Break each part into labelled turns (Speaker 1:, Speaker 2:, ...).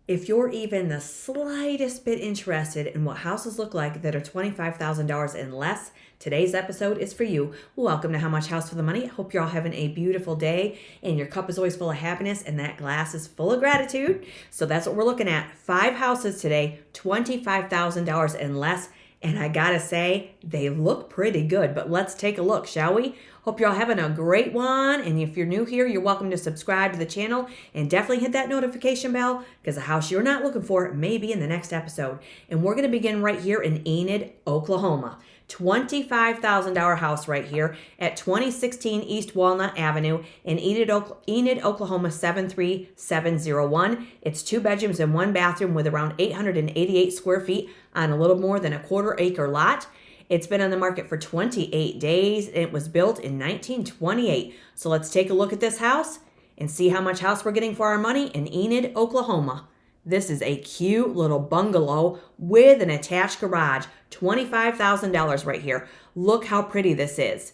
Speaker 1: If you're even the slightest bit interested in what houses look like that are $25,000 and less, today's episode is for you. Welcome to How Much House for the Money. I hope you're all having a beautiful day and your cup is always full of happiness and that glass is full of gratitude. So that's what we're looking at. 5 houses today, $25,000 and less. And I gotta say, they look pretty good, but let's take a look, shall we? Hope you're all having a great one. And if you're new here, you're welcome to subscribe to the channel and definitely hit that notification bell because the house you're not looking for may be in the next episode. And we're going to begin right here in Enid, Oklahoma. $25,000 house right here at 2016 East Walnut Avenue in Enid, Oklahoma 73701. It's 2 bedrooms and 1 bathroom with around 888 square feet on a little more than a quarter-acre lot. It's been on the market for 28 days. And it was built in 1928. So let's take a look at this house and see how much house we're getting for our money in Enid, Oklahoma. This is a cute little bungalow with an attached garage. $25,000 right here. Look how pretty this is.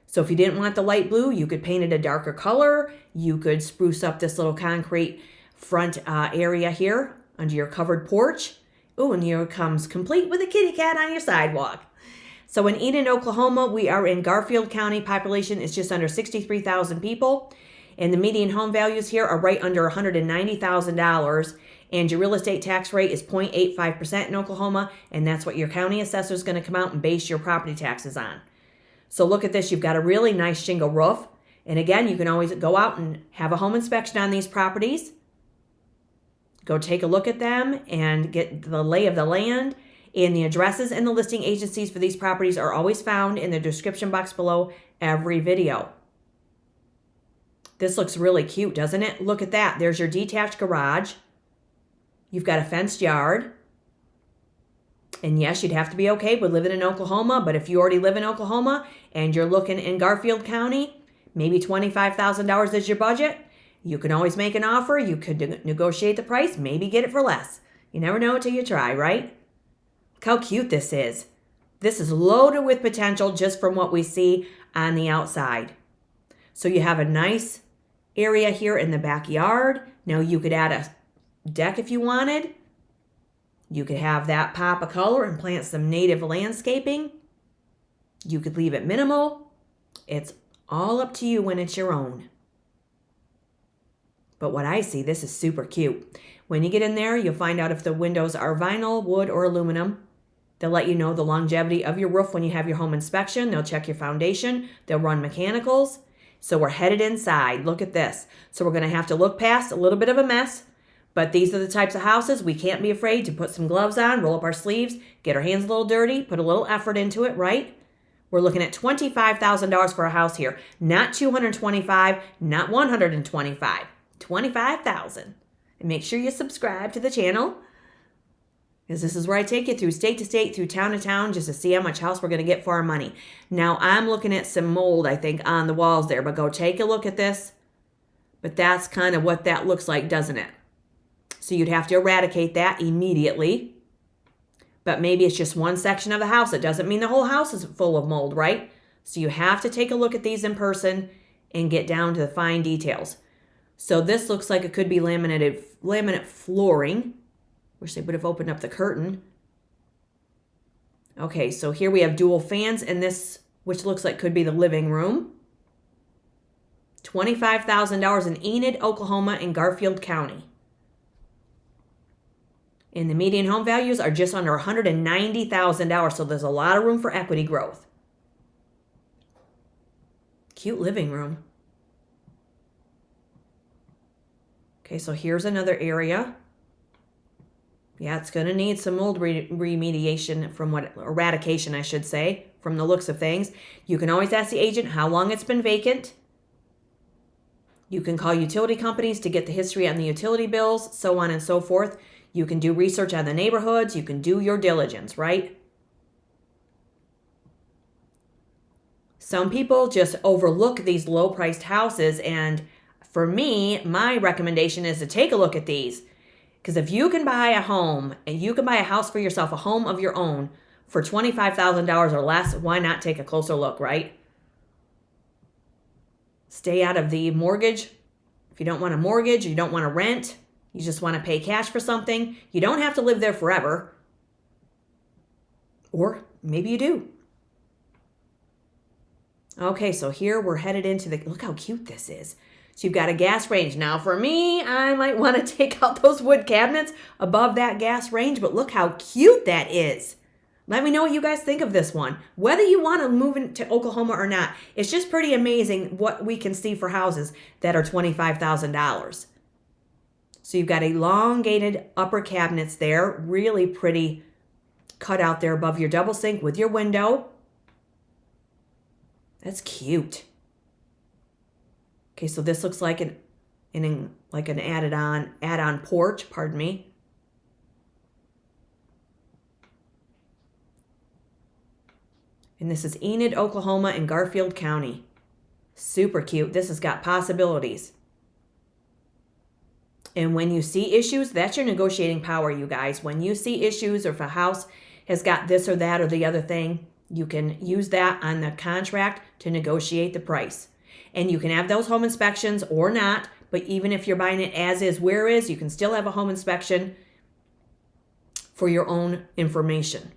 Speaker 1: So if you didn't want the light blue, you could paint it a darker color. You could spruce up this little concrete front area here under your covered porch. Oh, and here it comes complete with a kitty cat on your sidewalk. So in Enid, Oklahoma, we are in Garfield County. Population is just under 63,000 people. And the median home values here are right under $190,000. And your real estate tax rate is 0.85% in Oklahoma. And that's what your county assessor is going to come out and base your property taxes on. So look at this. You've got a really nice shingle roof. And again, you can always go out and have a home inspection on these properties. Go take a look at them and get the lay of the land. And the addresses and the listing agencies for these properties are always found in the description box below every video. This looks really cute, doesn't it? Look at that. There's your detached garage. You've got a fenced yard. And yes, you'd have to be okay with living in Oklahoma, but if you already live in Oklahoma and you're looking in Garfield County, maybe $25,000 is your budget, you can always make an offer. You could negotiate the price, maybe get it for less. You never know until you try, right? Look how cute this is. This is loaded with potential just from what we see on the outside. So you have a nice area here in the backyard. Now you could add a deck if you wanted. You could have that pop of color and plant some native landscaping. You could leave it minimal. It's all up to you when it's your own. But what I see, this is super cute. When you get in there, you'll find out if the windows are vinyl, wood, or aluminum. They'll let you know the longevity of your roof when you have your home inspection. They'll check your foundation. They'll run mechanicals. So we're headed inside. Look at this. So we're going to have to look past a little bit of a mess. But these are the types of houses we can't be afraid to put some gloves on, roll up our sleeves, get our hands a little dirty, put a little effort into it, right? We're looking at $25,000 for a house here. Not $225,000, not $125,000. $25,000. And make sure you subscribe to the channel, because this is where I take you through state to state, through town to town, just to see how much house we're going to get for our money. Now, I'm looking at some mold, I think, on the walls there, but go take a look at this. But that's kind of what that looks like, doesn't it? So you'd have to eradicate that immediately. But maybe it's just one section of the house. It doesn't mean the whole house is full of mold, right? So you have to take a look at these in person and get down to the fine details. So this looks like it could be laminate flooring. Wish they would have opened up the curtain. Okay, so here we have dual fans in this, which looks like could be the living room. $25,000 in Enid, Oklahoma in Garfield County. And the median home values are just under $190,000, so there's a lot of room for equity growth. Cute living room. Okay, so here's another area. Yeah, it's going to need some mold remediation eradication, I should say, from the looks of things. You can always ask the agent how long it's been vacant. You can call utility companies to get the history on the utility bills, so on and so forth. You can do research on the neighborhoods. You can do your diligence, right? Some people just overlook these low-priced houses, and for me, my recommendation is to take a look at these. Because if you can buy a home, and you can buy a house for yourself, a home of your own, for $25,000 or less, why not take a closer look, right? Stay out of the mortgage. If you don't want a mortgage, you don't want to rent, You just want to pay cash for something. You don't have to live there forever. Or maybe you do. Okay, so here we're headed into look how cute this is. So you've got a gas range. Now for me, I might want to take out those wood cabinets above that gas range, but look how cute that is. Let me know what you guys think of this one. Whether you want to move into Oklahoma or not, it's just pretty amazing what we can see for houses that are $25,000. So you've got elongated upper cabinets there, really pretty cut out there above your double sink with your window. That's cute. Okay, so this looks like an add-on porch, pardon me. And this is Enid, Oklahoma and Garfield County. Super cute. This has got possibilities. And when you see issues, that's your negotiating power, you guys. When you see issues or if a house has got this or that or the other thing, you can use that on the contract to negotiate the price. And you can have those home inspections or not, but even if you're buying it as is, where is, you can still have a home inspection for your own information.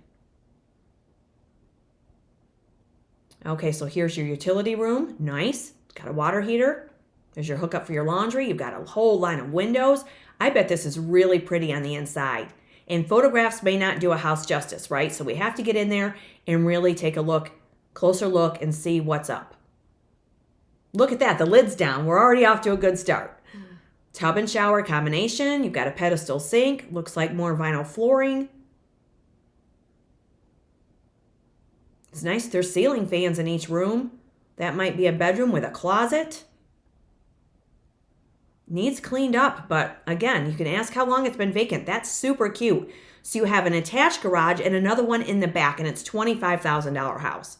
Speaker 1: Okay, so here's your utility room. Nice. Got a water heater. There's your hookup for your laundry. You've got a whole line of windows. I bet this is really pretty on the inside. And photographs may not do a house justice, right? So we have to get in there and really take a closer look and see what's up. Look at that, the lid's down. We're already off to a good start. Tub and shower combination. You've got a pedestal sink. Looks like more vinyl flooring. It's nice. There's ceiling fans in each room. That might be a bedroom with a closet. Needs cleaned up, but again, you can ask how long it's been vacant. That's super cute. So you have an attached garage and another one in the back, and it's $25,000 house.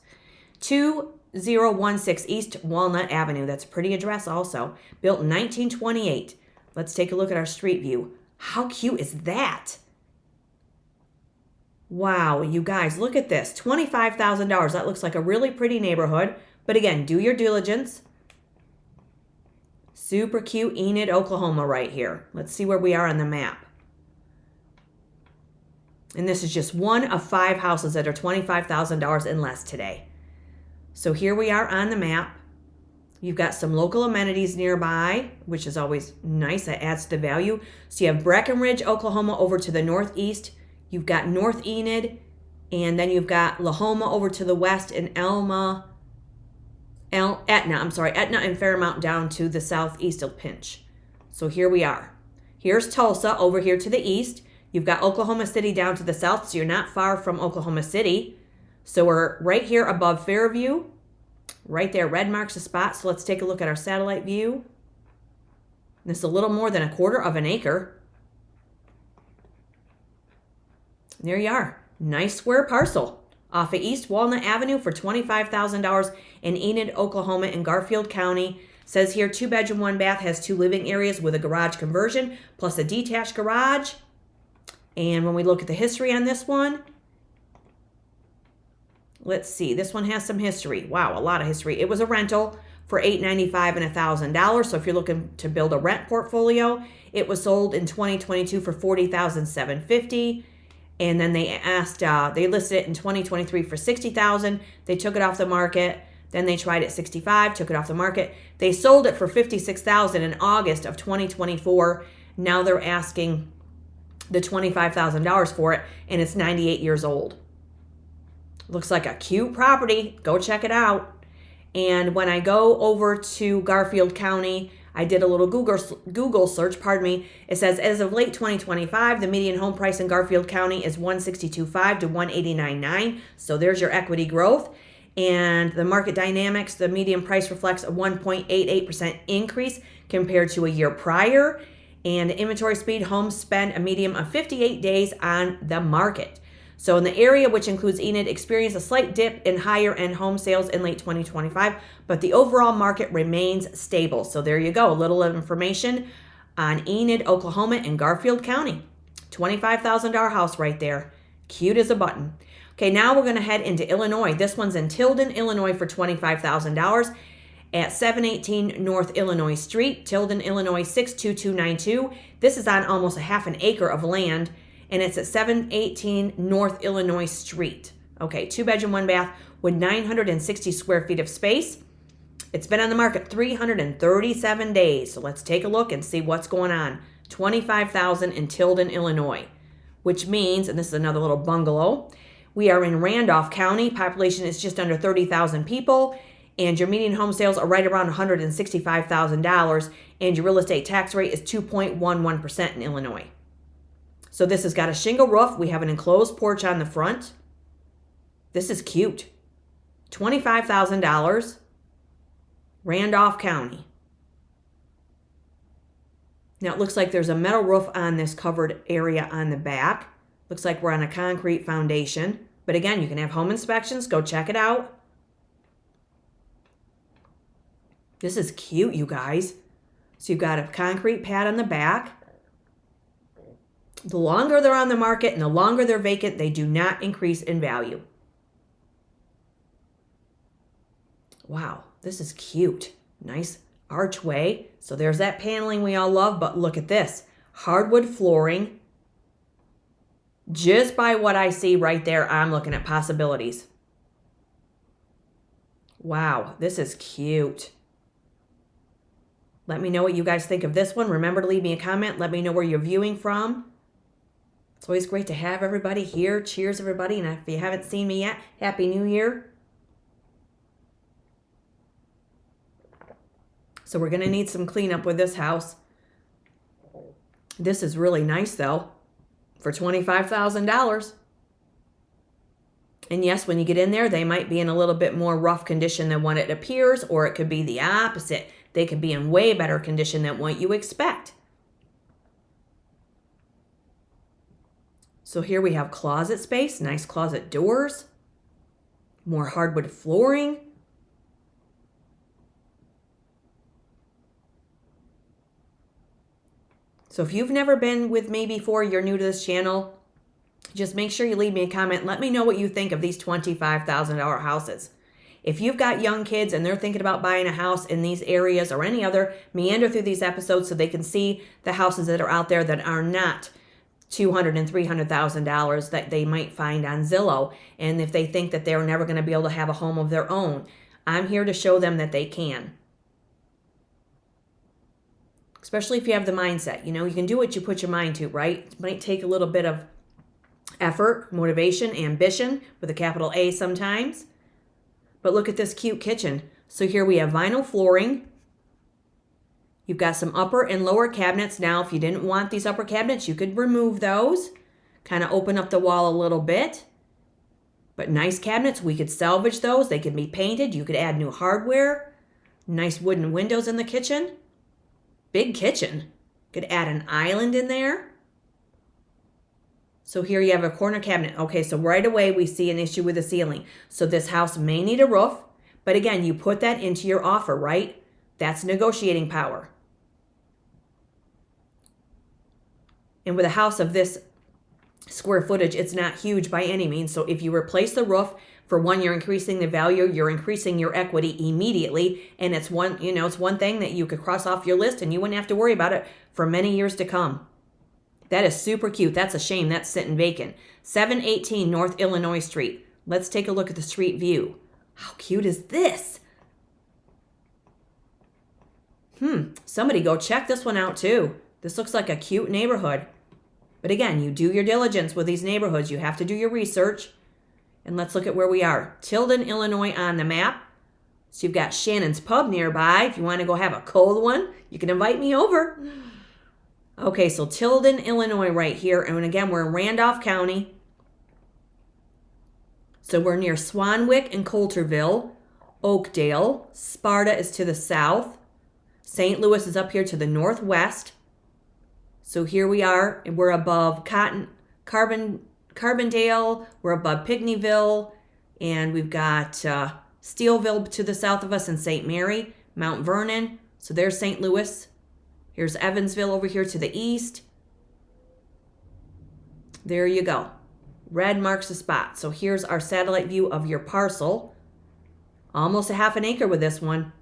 Speaker 1: 2016 East Walnut Avenue. That's a pretty address also. Built in 1928. Let's take a look at our street view. How cute is that? Wow, you guys, look at this. $25,000. That looks like a really pretty neighborhood. But again, do your diligence. Super cute Enid, Oklahoma right here. Let's see where we are on the map. And this is just one of 5 houses that are $25,000 and less today. So here we are on the map. You've got some local amenities nearby, which is always nice. That adds to the value. So you have Breckenridge, Oklahoma over to the northeast. You've got North Enid. And then you've got Lahoma over to the west and Etna and Fairmount down to the southeast of Pinch. So here we are. Here's Tulsa over here to the east. You've got Oklahoma City down to the south, so you're not far from Oklahoma City. So we're right here above Fairview. Right there, red marks the spot. So let's take a look at our satellite view. This is a little more than a quarter of an acre. There you are. Nice square parcel. Off of East Walnut Avenue for $25,000 in Enid, Oklahoma in Garfield County. Says here 2-bedroom, 1 bath, has 2 living areas with a garage conversion plus a detached garage. And when we look at the history on this one, let's see. This one has some history. Wow, a lot of history. It was a rental for $895 and $1,000. So if you're looking to build a rent portfolio, it was sold in 2022 for $40,750. And then they listed it in 2023 for $60,000. They took it off the market. Then they tried it $65,000, took it off the market. They sold it for $56,000 in August of 2024. Now they're asking the $25,000 for it, and it's 98 years old. Looks like a cute property. Go check it out. And when I go over to Garfield County, I did a little Google search, It says as of late 2025, the median home price in Garfield County is $162,500 to $189,900. So there's your equity growth. And the market dynamics, the median price reflects a 1.88% increase compared to a year prior. And inventory speed, homes spend a median of 58 days on the market. So in the area, which includes Enid, experienced a slight dip in higher-end home sales in late 2025, but the overall market remains stable. So there you go, a little information on Enid, Oklahoma and Garfield County. $25,000 house right there. Cute as a button. Okay, now we're going to head into Illinois. This one's in Tilden, Illinois for $25,000. at 718 North Illinois Street, Tilden, Illinois 62292. This is on almost a half an acre of land, and it's at 718 North Illinois Street. Okay, 2-bedroom, 1-bath with 960 square feet of space. It's been on the market 337 days. So let's take a look and see what's going on. $25,000 in Tilden, Illinois, which means, and this is another little bungalow, we are in Randolph County. Population is just under 30,000 people, and your median home sales are right around $165,000, and your real estate tax rate is 2.11% in Illinois. So this has got a shingle roof. We have an enclosed porch on the front. This is cute. $25,000. Randolph County. Now it looks like there's a metal roof on this covered area on the back. Looks like we're on a concrete foundation. But again, you can have home inspections. Go check it out. This is cute, you guys. So you've got a concrete pad on the back. The longer they're on the market and the longer they're vacant, they do not increase in value. Wow, this is cute. Nice archway. So there's that paneling we all love, but look at this. Hardwood flooring. Just by what I see right there, I'm looking at possibilities. Wow, this is cute. Let me know what you guys think of this one. Remember to leave me a comment. Let me know where you're viewing from. It's always great to have everybody here. Cheers, everybody. And if you haven't seen me yet, Happy New Year. So we're going to need some cleanup with this house. This is really nice, though, for $25,000. And yes, when you get in there, they might be in a little bit more rough condition than what it appears, or it could be the opposite. They could be in way better condition than what you expect. So here we have closet space, nice closet doors, more hardwood flooring. So if you've never been with me before, you're new to this channel, just make sure you leave me a comment. Let me know what you think of these $25,000 houses. If you've got young kids and they're thinking about buying a house in these areas or any other, meander through these episodes so they can see the houses that are out there that are not $200,000 and $300,000 that they might find on Zillow. And if they think that they're never going to be able to have a home of their own, I'm here to show them that they can. Especially if you have the mindset. You know, you can do what you put your mind to, right? It might take a little bit of effort, motivation, ambition with a capital A sometimes. But look at this cute kitchen. So here we have vinyl flooring. You've got some upper and lower cabinets. Now, if you didn't want these upper cabinets, you could remove those. Kind of open up the wall a little bit. But nice cabinets, we could salvage those. They could be painted. You could add new hardware. Nice wooden windows in the kitchen. Big kitchen. Could add an island in there. So here you have a corner cabinet. Okay, so right away we see an issue with the ceiling. So this house may need a roof. But again, you put that into your offer, right? That's negotiating power. And with a house of this square footage, it's not huge by any means. So if you replace the roof, for one, you're increasing the value, you're increasing your equity immediately, and it's one thing that you could cross off your list and you wouldn't have to worry about it for many years to come. That is super cute. That's a shame that's sitting vacant. 718 North Illinois Street. Let's take a look at the street view. How cute is this? Somebody go check this one out too. This looks like a cute neighborhood. But again, you do your diligence with these neighborhoods. You have to do your research. And let's look at where we are. Tilden, Illinois on the map. So you've got Shannon's Pub nearby. If you want to go have a cold one, you can invite me over. Okay, so Tilden, Illinois right here. And again, we're in Randolph County. So we're near Swanwick and Coulterville. Oakdale. Sparta is to the south. St. Louis is up here to the northwest. So here we are, and we're above Carbondale, we're above Pinckneyville, and we've got Steelville to the south of us and St. Mary, Mount Vernon. So there's St. Louis. Here's Evansville over here to the east. There you go. Red marks the spot. So here's our satellite view of your parcel. Almost a half an acre with this one.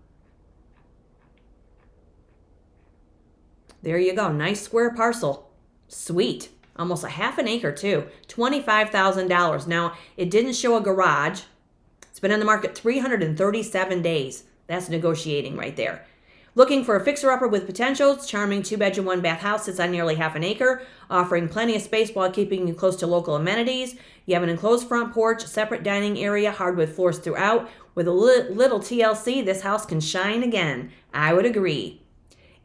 Speaker 1: There you go. Nice square parcel. Sweet. Almost a half an acre too. $25,000. Now, it didn't show a garage. It's been on the market 337 days. That's negotiating right there. Looking for a fixer-upper with potential, charming 2-bedroom, 1-bath house sits on nearly half an acre, offering plenty of space while keeping you close to local amenities. You have an enclosed front porch, separate dining area, hardwood floors throughout. With a little TLC, this house can shine again. I would agree.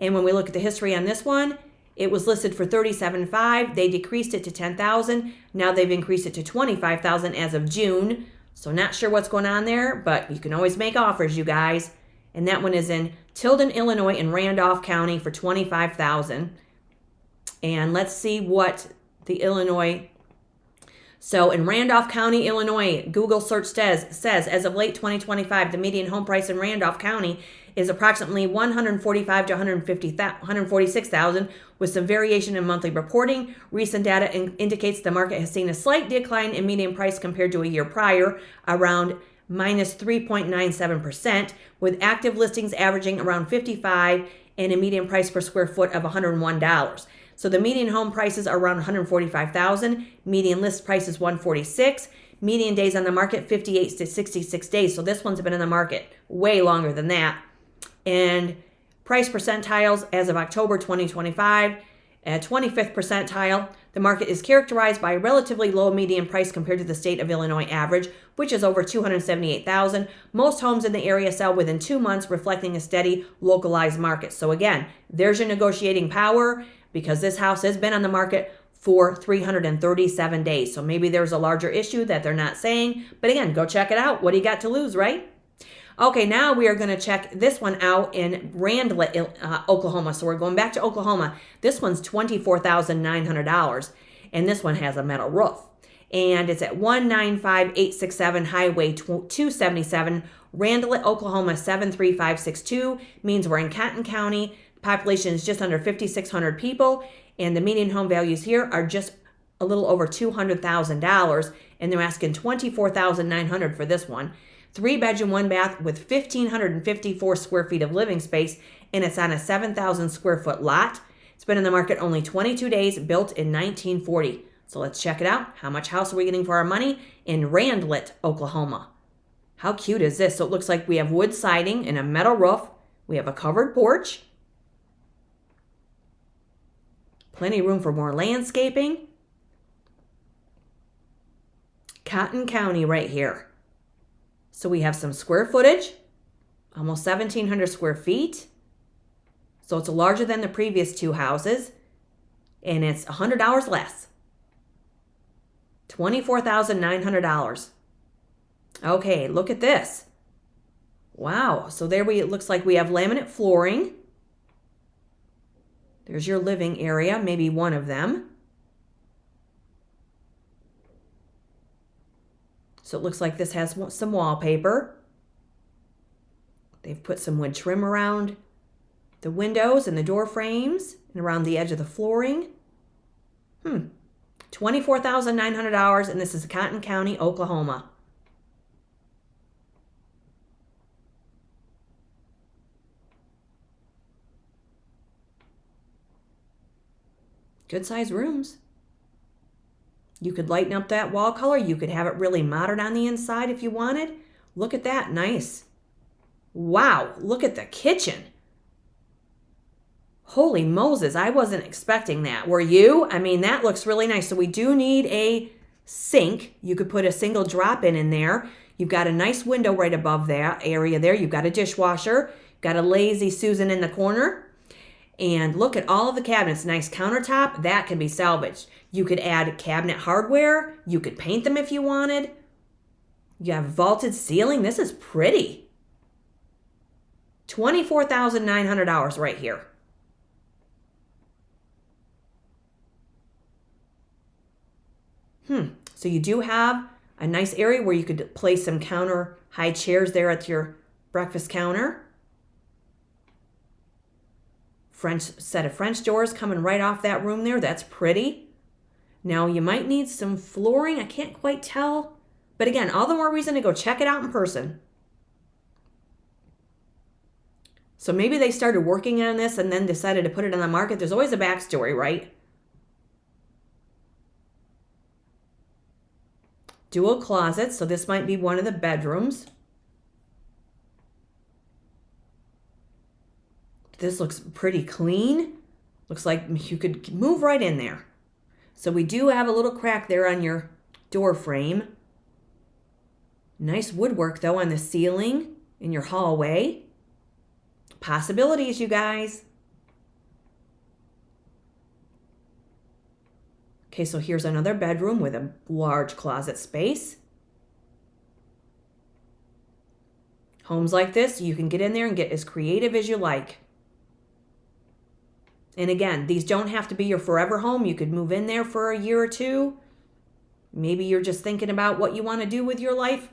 Speaker 1: And when we look at the history on this one, it was listed for $37,500. They decreased it to $10,000. Now they've increased it to $25,000 as of June. So not sure what's going on there, but you can always make offers, you guys. And that one is in Tilden, Illinois, in Randolph County for $25,000. And let's see what the Illinois. So in Randolph County, Illinois, Google search says as of late 2025, the median home price in Randolph County is approximately $145,000 to $146,000, with some variation in monthly reporting. Recent data indicates the market has seen a slight decline in median price compared to a year prior, around minus 3.97%, with active listings averaging around 55 and a median price per square foot of $101. So the median home prices are around $145,000. Median list price is $146,000. Median days on the market, 58 to 66 days. So this one's been in the market way longer than that. And price percentiles as of October 2025, at 25th percentile, the market is characterized by a relatively low median price compared to the state of Illinois average, which is over $278,000. Most homes in the area sell within 2 months, reflecting a steady localized market. So again, there's your negotiating power, because this house has been on the market for 337 days. So maybe there's a larger issue that they're not saying. But again, go check it out. What do you got to lose, right? Okay, now we are going to check this one out in Randlett, Oklahoma. So we're going back to Oklahoma. This one's $24,900, and this one has a metal roof. And it's at 195867 Highway 277, Randlett, Oklahoma 73562. Means we're in Cotton County. The population is just under 5,600 people, and the median home values here are just a little over $200,000, and they're asking $24,900 for this one. 3-bedroom, 1-bath with 1,554 square feet of living space, and it's on a 7,000 square foot lot. It's been in the market only 22 days, built in 1940. So let's check it out. How much house are we getting for our money in Randlett, Oklahoma? How cute is this? So it looks like we have wood siding and a metal roof. We have a covered porch. Plenty of room for more landscaping. Cotton County right here. So we have some square footage, almost 1,700 square feet. So it's larger than the previous two houses, and it's $100 less. $24,900. Okay, look at this. Wow, so it looks like we have laminate flooring. There's your living area, maybe one of them. So it looks like this has some wallpaper. They've put some wood trim around the windows and the door frames and around the edge of the flooring. $24,900, and this is Cotton County, Oklahoma. Good size rooms. You could lighten up that wall color. You could have it really modern on the inside if you wanted. Look at that. Nice. Wow. Look at the kitchen. Holy Moses. I wasn't expecting that. Were you? I mean, that looks really nice. So we do need a sink. You could put a single drop-in in there. You've got a nice window right above that area there. You've got a dishwasher. You've got a lazy Susan in the corner. And look at all of the cabinets. Nice countertop. That can be salvaged. You could add cabinet hardware. You could paint them if you wanted. You have vaulted ceiling. This is pretty. $24,900 right here. So you do have a nice area where you could place some counter high chairs there at your breakfast counter. Set of French doors coming right off that room there. That's pretty. Now you might need some flooring. I can't quite tell. But again, all the more reason to go check it out in person. So maybe they started working on this and then decided to put it on the market. There's always a backstory, right? Dual closets, so this might be one of the bedrooms. This looks pretty clean. Looks like you could move right in there. So we do have a little crack there on your door frame. Nice woodwork though on the ceiling in your hallway. Possibilities, you guys. Okay, so here's another bedroom with a large closet space. Homes like this, you can get in there and get as creative as you like. And again, these don't have to be your forever home. You could move in there for a year or two. Maybe you're just thinking about what you want to do with your life.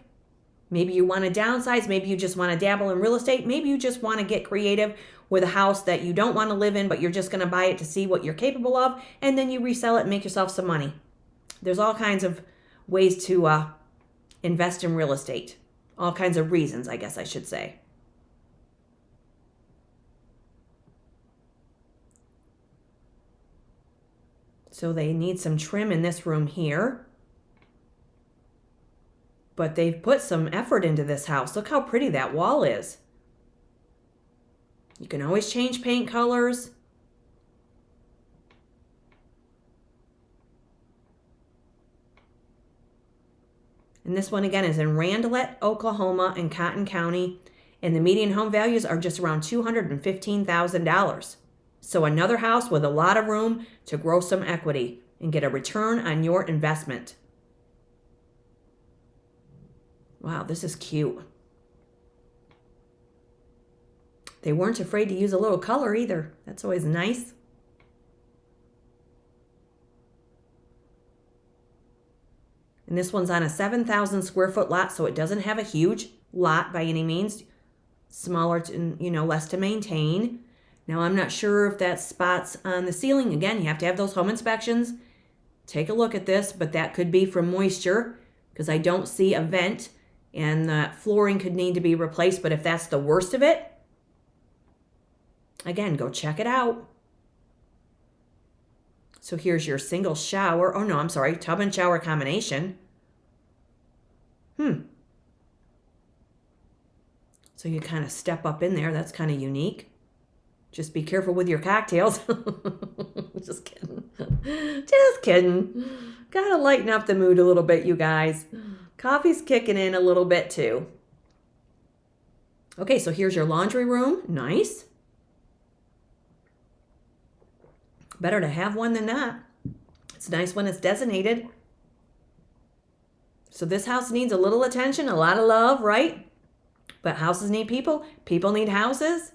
Speaker 1: Maybe you want to downsize. Maybe you just want to dabble in real estate. Maybe you just want to get creative with a house that you don't want to live in, but you're just going to buy it to see what you're capable of, and then you resell it and make yourself some money. There's all kinds of ways to invest in real estate. All kinds of reasons, I guess I should say. So they need some trim in this room here. But they've put some effort into this house. Look how pretty that wall is. You can always change paint colors. And this one again is in Randlett, Oklahoma in Cotton County. And the median home values are just around $215,000. So another house with a lot of room to grow some equity and get a return on your investment. Wow, this is cute. They weren't afraid to use a little color either. That's always nice. And this one's on a 7,000 square foot lot, so it doesn't have a huge lot by any means. Smaller, less to maintain. Now, I'm not sure if that spots on the ceiling. Again, you have to have those home inspections. Take a look at this, but that could be from moisture because I don't see a vent and the flooring could need to be replaced. But if that's the worst of it, again, go check it out. So here's your single shower. Oh, no, I'm sorry. Tub and shower combination. So you kind of step up in there. That's kind of unique. Just be careful with your cocktails. Just kidding. Just kidding. Gotta lighten up the mood a little bit, you guys. Coffee's kicking in a little bit too. Okay, so here's your laundry room. Nice. Better to have one than not. It's nice when it's designated. So this house needs a little attention, a lot of love, right? But houses need people. People need houses.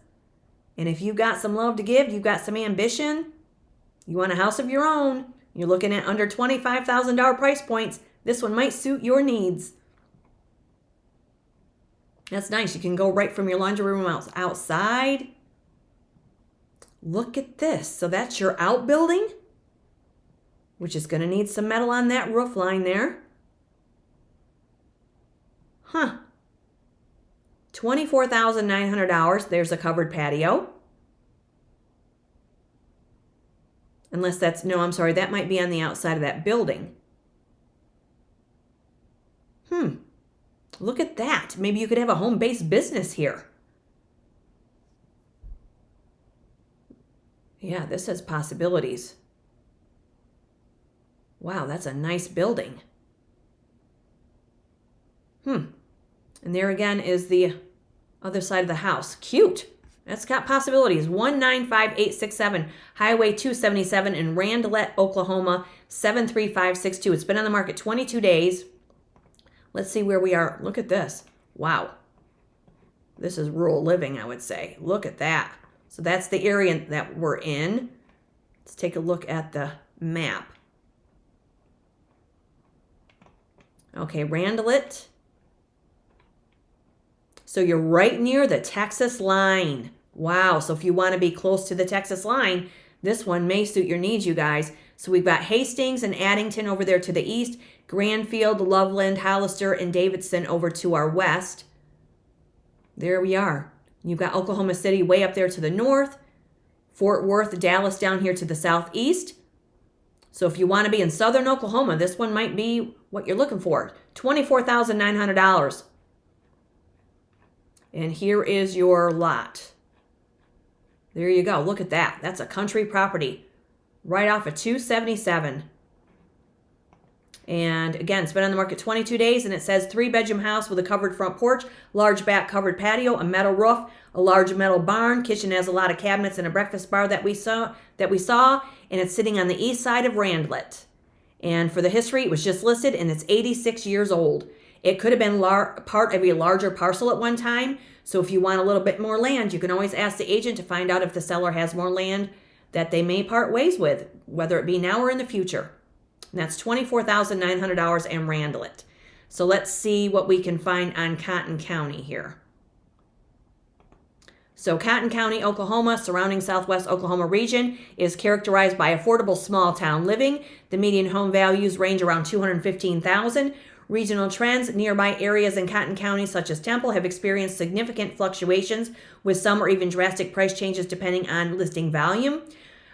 Speaker 1: And if you've got some love to give, you've got some ambition, you want a house of your own, you're looking at under $25,000 price points, this one might suit your needs. That's nice. You can go right from your laundry room outside. Look at this. So that's your outbuilding, which is going to need some metal on that roof line there. $24,900. There's a covered patio. Unless that's, no, I'm sorry, that might be on the outside of that building. Look at that. Maybe you could have a home-based business here. Yeah, this has possibilities. Wow, that's a nice building. And there again is the other side of the house. Cute. That's got possibilities. 195,867 Highway 277 in Randlett, Oklahoma, 73562. It's been on the market 22 days. Let's see where we are. Look at this. Wow. This is rural living, I would say. Look at that. So that's the area that we're in. Let's take a look at the map. Okay, Randlett. So you're right near the Texas line. Wow, so if you want to be close to the Texas line, this one may suit your needs, you guys. So we've got Hastings and Addington over there to the east, Granfield, Loveland, Hollister, and Davidson over to our west. There we are. You've got Oklahoma City way up there to the north, Fort Worth, Dallas down here to the southeast. So if you want to be in southern Oklahoma, this one might be what you're looking for. $24,900. And here is your lot. There you go. Look at that. That's a country property right off of 277. And again, it's been on the market 22 days, and it says 3-bedroom house with a covered front porch, large back covered patio, a metal roof, a large metal barn. Kitchen has a lot of cabinets and a breakfast bar that we saw, and it's sitting on the east side of Randlett. And for the history, it was just listed, and it's 86 years old. It could have been part of a larger parcel at one time. So if you want a little bit more land, you can always ask the agent to find out if the seller has more land that they may part ways with, whether it be now or in the future. And that's $24,900 in Randlett. So let's see what we can find on Cotton County here. So Cotton County, Oklahoma, surrounding southwest Oklahoma region, is characterized by affordable small town living. The median home values range around $215,000. Regional trends, nearby areas in Cotton County, such as Temple, have experienced significant fluctuations, with some or even drastic price changes depending on listing volume.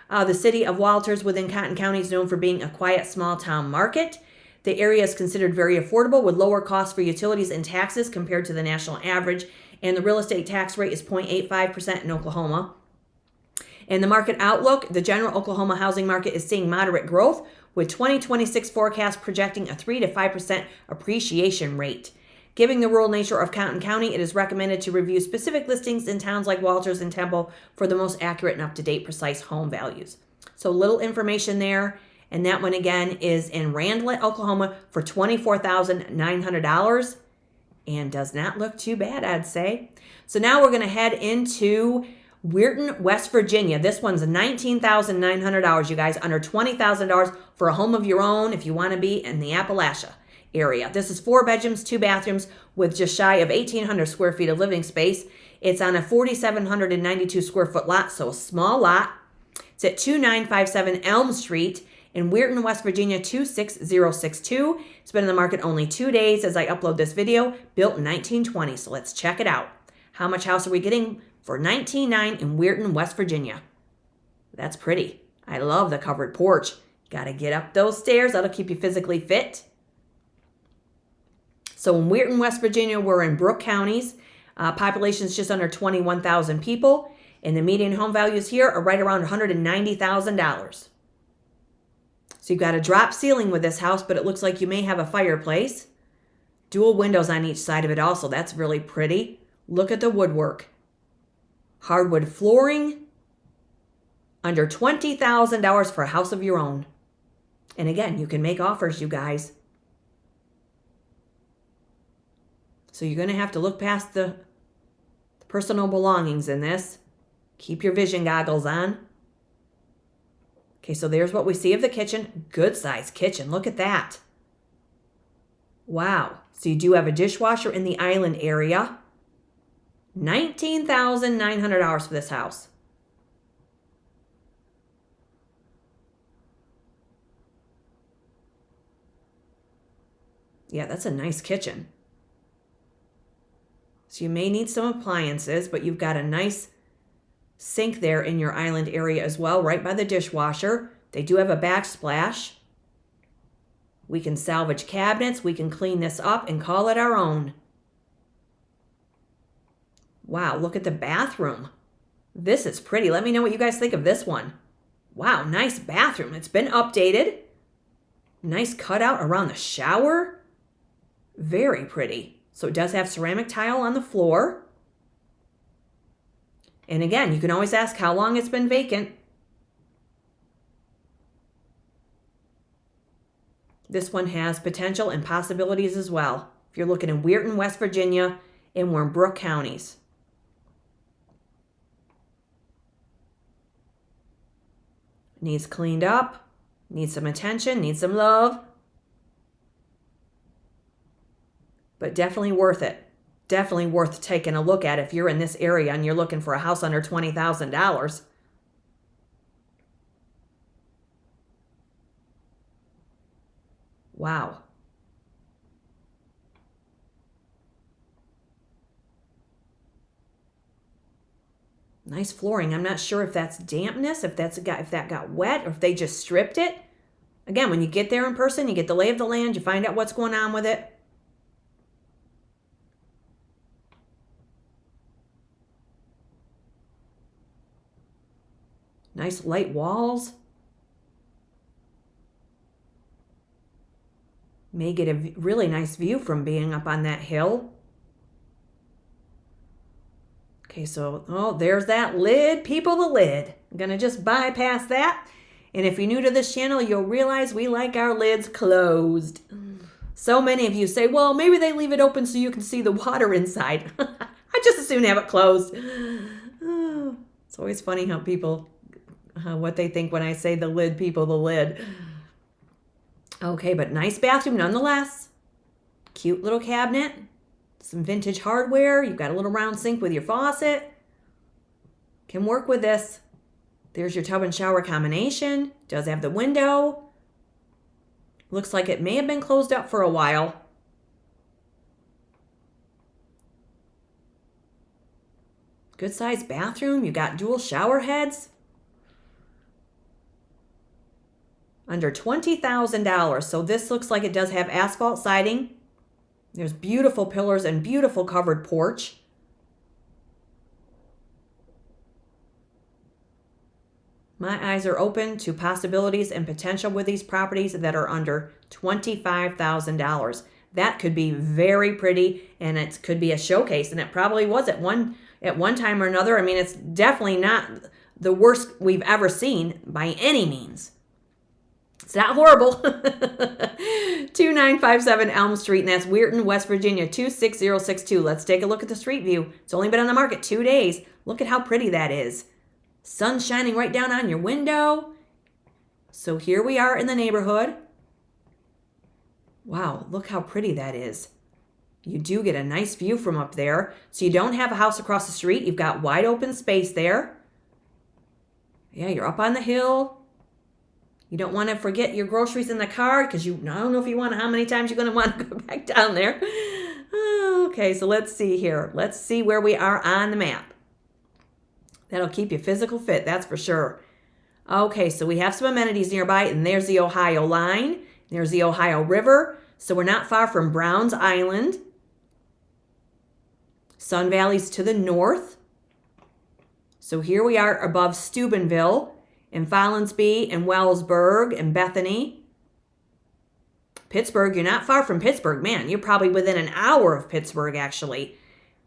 Speaker 1: The city of Walters within Cotton County is known for being a quiet small town market. The area is considered very affordable, with lower costs for utilities and taxes compared to the national average, and the real estate tax rate is 0.85% in Oklahoma. In the market outlook, the general Oklahoma housing market is seeing moderate growth, with 2026 forecast projecting a 3 to 5% appreciation rate. Given the rural nature of Cotton County, it is recommended to review specific listings in towns like Walters and Temple for the most accurate and up-to-date precise home values. So little information there. And that one again is in Randlett, Oklahoma for $24,900. And does not look too bad, I'd say. So now we're going to head into Weirton, West Virginia. This one's $19,900, you guys, under $20,000 for a home of your own if you want to be in the Appalachia area. This is 4 bedrooms, 2 bathrooms with just shy of 1,800 square feet of living space. It's on a 4,792 square foot lot, so a small lot. It's at 2957 Elm Street in Weirton, West Virginia, 26062. It's been in the market only 2 days as I upload this video, built in 1920. So let's check it out. How much house are we getting for $19,900 in Weirton, West Virginia? That's pretty. I love the covered porch. Got to get up those stairs. That'll keep you physically fit. So in Weirton, West Virginia, we're in Brooke counties. Population is just under 21,000 people. And the median home values here are right around $190,000. So you've got a drop ceiling with this house, but it looks like you may have a fireplace. Dual windows on each side of it also. That's really pretty. Look at the woodwork. Hardwood flooring. Under $20,000 for a house of your own. And again, you can make offers, you guys. So you're going to have to look past the personal belongings in this. Keep your vision goggles on. Okay, so there's what we see of the kitchen. Good size kitchen. Look at that. Wow. So you do have a dishwasher in the island area. $19,900 for this house. Yeah, that's a nice kitchen. So you may need some appliances, but you've got a nice sink there in your island area as well, right by the dishwasher. They do have a backsplash. We can salvage cabinets. We can clean this up and call it our own. Wow, look at the bathroom. This is pretty. Let me know what you guys think of this one. Wow, nice bathroom. It's been updated. Nice cutout around the shower. Very pretty. So it does have ceramic tile on the floor. And again, you can always ask how long it's been vacant. This one has potential and possibilities as well. If you're looking in Weirton, West Virginia, and we're in Brooke counties. Needs cleaned up. Needs some attention. Needs some love. But definitely worth it. Definitely worth taking a look at if you're in this area and you're looking for a house under $20,000. Wow. Nice flooring. I'm not sure if that's dampness, if that got wet, or if they just stripped it. Again, when you get there in person, you get the lay of the land, you find out what's going on with it. Nice light walls. May get a really nice view from being up on that hill. Okay, so, there's that lid. People, the lid. I'm going to just bypass that. And if you're new to this channel, you'll realize we like our lids closed. So many of you say, well, maybe they leave it open so you can see the water inside. I just as soon have it closed. It's always funny how people, what they think when I say the lid, people, the lid. Okay, but nice bathroom nonetheless. Cute little cabinet. Some vintage hardware. You've got a little round sink with your faucet. Can work with this. There's your tub and shower combination. Does have the window. Looks like it may have been closed up for a while. Good sized bathroom. You got dual shower heads. Under $20,000. So this looks like it does have asphalt siding. There's beautiful pillars and beautiful covered porch. My eyes are open to possibilities and potential with these properties that are under $25,000. That could be very pretty, and it could be a showcase, and it probably was at one time or another. I mean, it's definitely not the worst we've ever seen by any means. It's not horrible. 2957 Elm Street, and that's Weirton, West Virginia, 26062. Let's take a look at the street view. It's only been on the market 2 days. Look at how pretty that is. Sun shining right down on your window. So here we are in the neighborhood. Wow, look how pretty that is. You do get a nice view from up there. So you don't have a house across the street. You've got wide open space there. Yeah, you're up on the hill. You don't want to forget your groceries in the car because I don't know if you want how many times you're going to want to go back down there. Okay, so let's see here. Let's see where we are on the map. That'll keep you physical fit, that's for sure. Okay, so we have some amenities nearby, and there's the Ohio line. There's the Ohio River. So we're not far from Browns Island. Sun Valley's to the north. So here we are above Steubenville and Follinsby and Wellsburg and Bethany. Pittsburgh, you're not far from Pittsburgh. Man, you're probably within an hour of Pittsburgh, actually.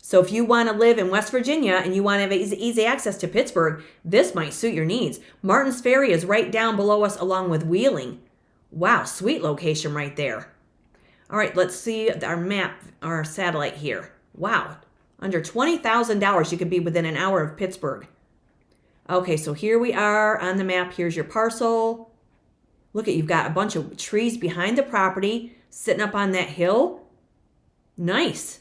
Speaker 1: So if you want to live in West Virginia and you want to have easy access to Pittsburgh, this might suit your needs. Martins Ferry is right down below us along with Wheeling. Wow, sweet location right there. All right, let's see our map, our satellite here. Wow, under $20,000, you could be within an hour of Pittsburgh. Okay, so here we are on the map. Here's your parcel. Look you've got a bunch of trees behind the property sitting up on that hill. Nice.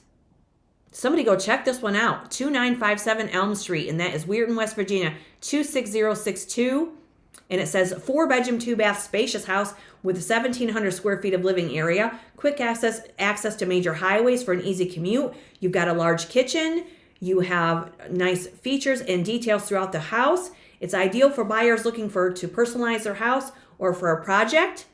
Speaker 1: Somebody go check this one out. 2957 Elm Street, and that is Weirton, West Virginia, 26062. And it says 4-bedroom, 2-bath, spacious house with 1,700 square feet of living area. Quick access to major highways for an easy commute. You've got a large kitchen. You have nice features and details throughout the house. It's ideal for buyers looking to personalize their house or for a project.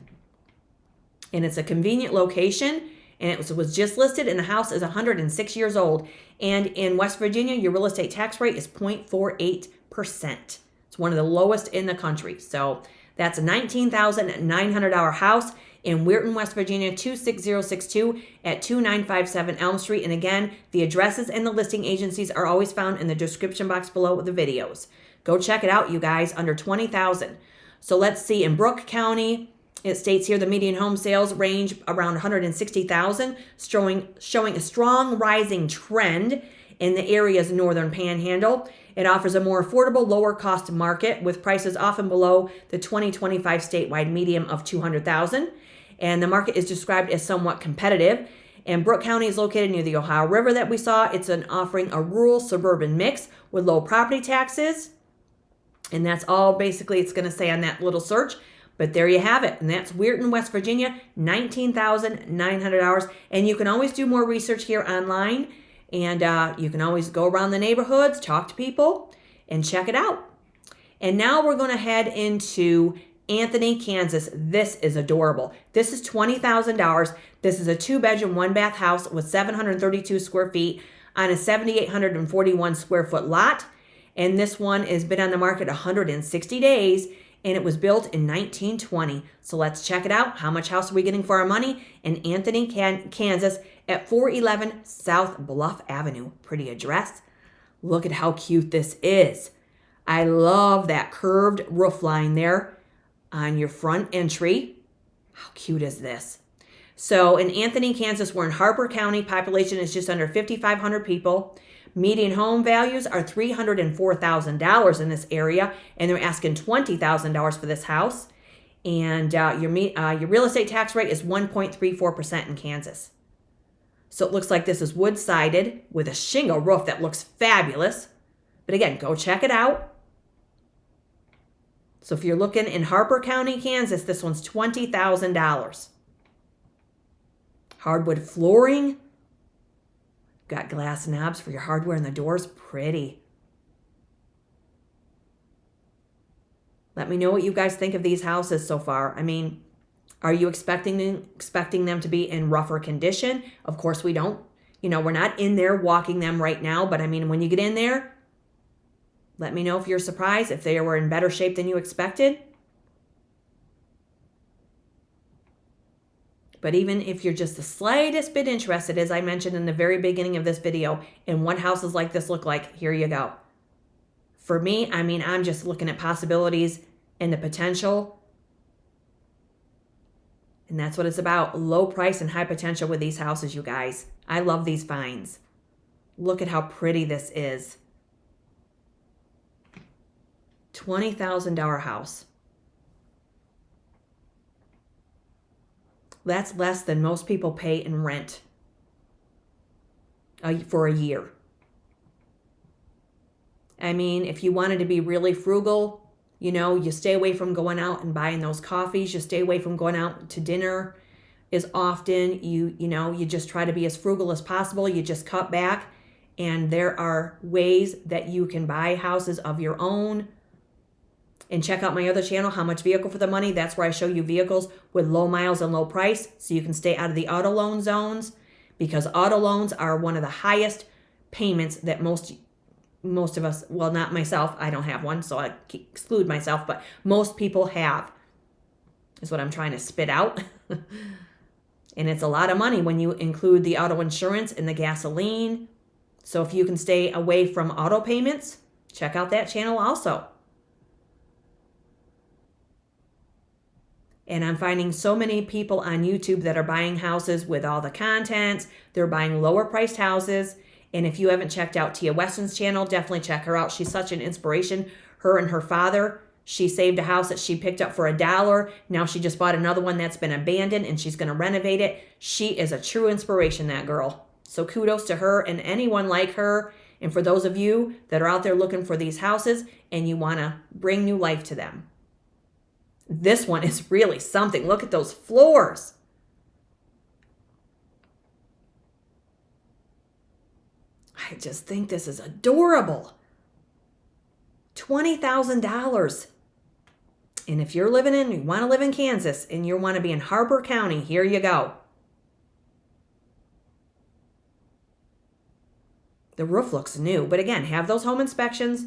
Speaker 1: And it's a convenient location. And it was just listed, and the house is 106 years old. And in West Virginia, your real estate tax rate is 0.48%. It's one of the lowest in the country. So that's a $19,900 house in Weirton, West Virginia, 26062 at 2957 Elm Street. And again, the addresses and the listing agencies are always found in the description box below with the videos. Go check it out, you guys, under $20,000. So let's see, in Brooke County, it states here the median home sales range around 160,000, showing a strong rising trend in the area's northern panhandle. It offers a more affordable, lower cost market with prices often below the 2025 statewide median of 200,000. And the market is described as somewhat competitive. And Brooke County is located near the Ohio River that we saw. It's offering a rural suburban mix with low property taxes. And that's all basically it's going to say on that little search. But there you have it. And that's Weirton, West Virginia, $19,900. And you can always do more research here online. And you can always go around the neighborhoods, talk to people. and check it out. And now we're going to head into Anthony, Kansas. This is adorable. This is $20,000. This is a 2-bedroom, 1-bath house with 732 square feet on a 7,841 square foot lot. And this one has been on the market 160 days, and it was built in 1920. So let's check it out. How much house are we getting for our money in Anthony, Kansas at 411 South Bluff Avenue? Pretty address. Look at how cute this is. I love that curved roof line there on your front entry. How cute is this? So in Anthony, Kansas, we're in Harper County. Population is just under 5,500 people. Median home values are $304,000 in this area, and they're asking $20,000 for this house. And your real estate tax rate is 1.34% in Kansas. So it looks like this is wood-sided with a shingle roof that looks fabulous. But again, go check it out. So if you're looking in Harper County, Kansas, this one's $20,000. Hardwood flooring. Got glass knobs for your hardware in the doors. Pretty. Let me know what you guys think of these houses so far. I mean, are you expecting them to be in rougher condition? Of course we don't. You know, we're not in there walking them right now. But I mean, when you get in there, let me know if you're surprised, if they were in better shape than you expected. But even if you're just the slightest bit interested, as I mentioned in the very beginning of this video, in what houses like this look like, here you go. For me, I mean, I'm just looking at possibilities and the potential. And that's what it's about. Low price and high potential with these houses, you guys. I love these finds. Look at how pretty this is. $20,000 house. That's less than most people pay in rent for a year. I mean, if you wanted to be really frugal, you know, you stay away from going out and buying those coffees. You stay away from going out to dinner as often. You just try to be as frugal as possible. You just cut back. And there are ways that you can buy houses of your own. And check out my other channel, How Much Vehicle for the Money. That's where I show you vehicles with low miles and low price so you can stay out of the auto loan zones, because auto loans are one of the highest payments that most of us, well, not myself, I don't have one, so I exclude myself, but most people have, is what I'm trying to spit out. And it's a lot of money when you include the auto insurance and the gasoline. So if you can stay away from auto payments, check out that channel also. And I'm finding so many people on YouTube that are buying houses with all the content. They're buying lower priced houses. And if you haven't checked out Tia Weston's channel, definitely check her out. She's such an inspiration. Her and her father, she saved a house that she picked up for $1. Now she just bought another one that's been abandoned and she's going to renovate it. She is a true inspiration, that girl. So kudos to her and anyone like her. And for those of you that are out there looking for these houses and you want to bring new life to them. This one is really something. Look at those floors. I just think this is adorable. $20,000. And if you want to live in Kansas and you want to be in Harper County, here you go. The roof looks new, but again, have those home inspections.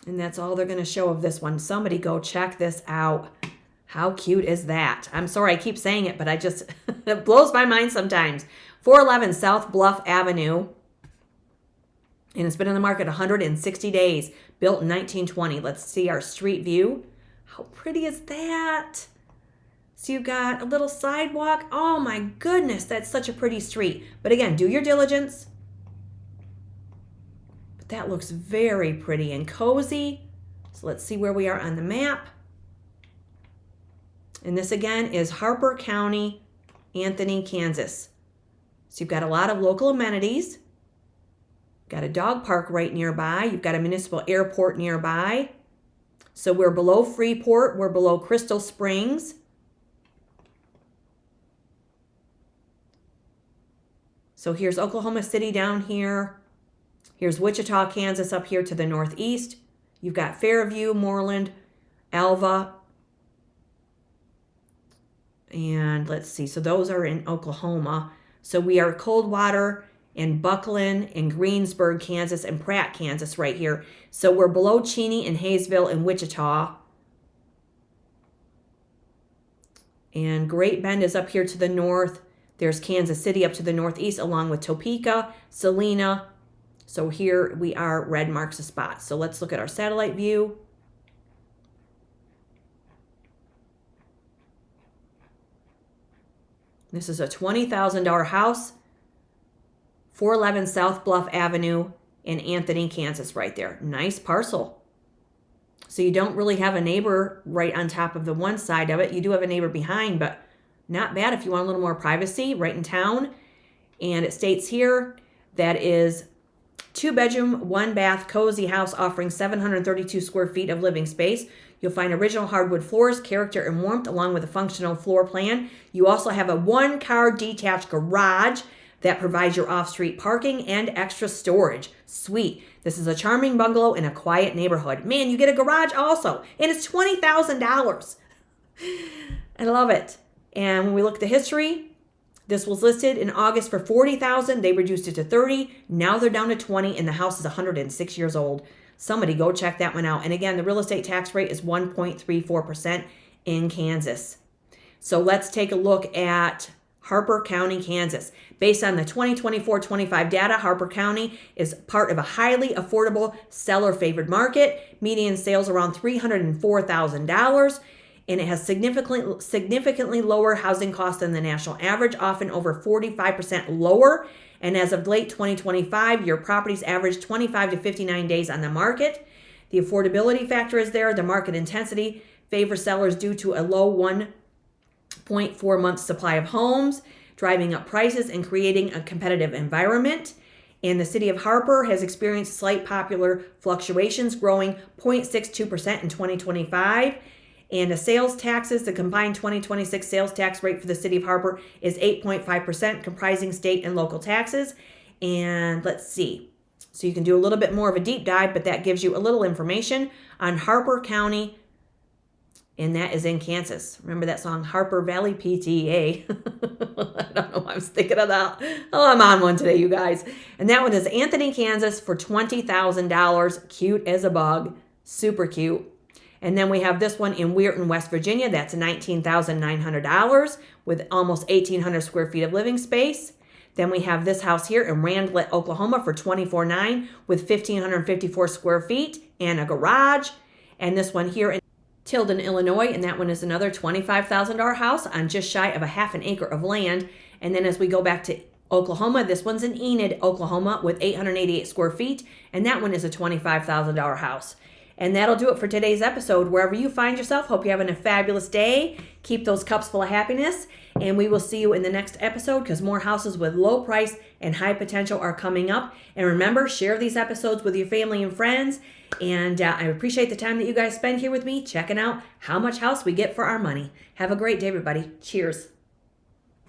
Speaker 1: And that's all they're going to show of this one. Somebody go check this out. How cute is that? I'm sorry I keep saying it, but it blows my mind sometimes. 411 South Bluff Avenue. And it's been on the market 160 days. Built in 1920. Let's see our street view. How pretty is that? So you've got a little sidewalk. Oh my goodness, that's such a pretty street. But again, do your diligence. That looks very pretty and cozy. So let's see where we are on the map. And this again is Harper County, Anthony, Kansas. So you've got a lot of local amenities. Got a dog park right nearby. You've got a municipal airport nearby. So we're below Freeport. We're below Crystal Springs. So here's Oklahoma City down here. Here's Wichita, Kansas up here to the northeast. You've got Fairview, Moreland, Alva. And let's see. So those are in Oklahoma. So we are Coldwater and Buckland and Greensburg, Kansas, and Pratt, Kansas right here. So we're below Cheney and Hayesville and Wichita. And Great Bend is up here to the north. There's Kansas City up to the northeast, along with Topeka, Salina. So here we are, red marks a spot. So let's look at our satellite view. This is a $20,000 house, 411 South Bluff Avenue in Anthony, Kansas, right there. Nice parcel. So you don't really have a neighbor right on top of the one side of it. You do have a neighbor behind, but not bad if you want a little more privacy right in town. And it states here that is 2-bedroom, 1-bath, cozy house offering 732 square feet of living space. You'll find original hardwood floors, character and warmth, along with a functional floor plan. You also have a 1-car detached garage that provides your off-street parking and extra storage. Sweet. This is a charming bungalow in a quiet neighborhood. Man, you get a garage also, and it's $20,000. I love it. And when we look at the history, this was listed in August for $40,000. They reduced it to $30,000. Now they're down to $20,000, and the house is 106 years old. Somebody go check that one out. And again, the real estate tax rate is 1.34% in Kansas. So let's take a look at Harper County, Kansas. Based on the 2024-25 data, Harper County is part of a highly affordable seller-favored market. Median sales around $304,000. And it has significantly lower housing costs than the national average, often over 45% lower. And as of late 2025, your properties average 25 to 59 days on the market. The affordability factor is there. The market intensity favors sellers due to a low 1.4 month supply of homes, driving up prices and creating a competitive environment. And the city of Harper has experienced slight popular fluctuations, growing 0.62% in 2025. And the sales taxes, the combined 2026 sales tax rate for the city of Harper is 8.5%, comprising state and local taxes. And let's see. So you can do a little bit more of a deep dive, but that gives you a little information on Harper County, and that is in Kansas. Remember that song, Harper Valley PTA? I don't know why I was thinking of that. Oh, I'm on one today, you guys. And that one is Anthony, Kansas for $20,000. Cute as a bug. Super cute. And then we have this one in Weirton, West Virginia. That's $19,900 with almost 1,800 square feet of living space. Then we have this house here in Randlett, Oklahoma for $24,900 with 1,554 square feet and a garage. And this one here in Tilden, Illinois, and that one is another $25,000 house on just shy of a half an acre of land. And then as we go back to Oklahoma, this one's in Enid, Oklahoma with 888 square feet. And that one is a $25,000 house. And that'll do it for today's episode. Wherever you find yourself, hope you're having a fabulous day. Keep those cups full of happiness. And we will see you in the next episode because more houses with low price and high potential are coming up. And remember, share these episodes with your family and friends. And I appreciate the time that you guys spend here with me checking out how much house we get for our money. Have a great day, everybody. Cheers.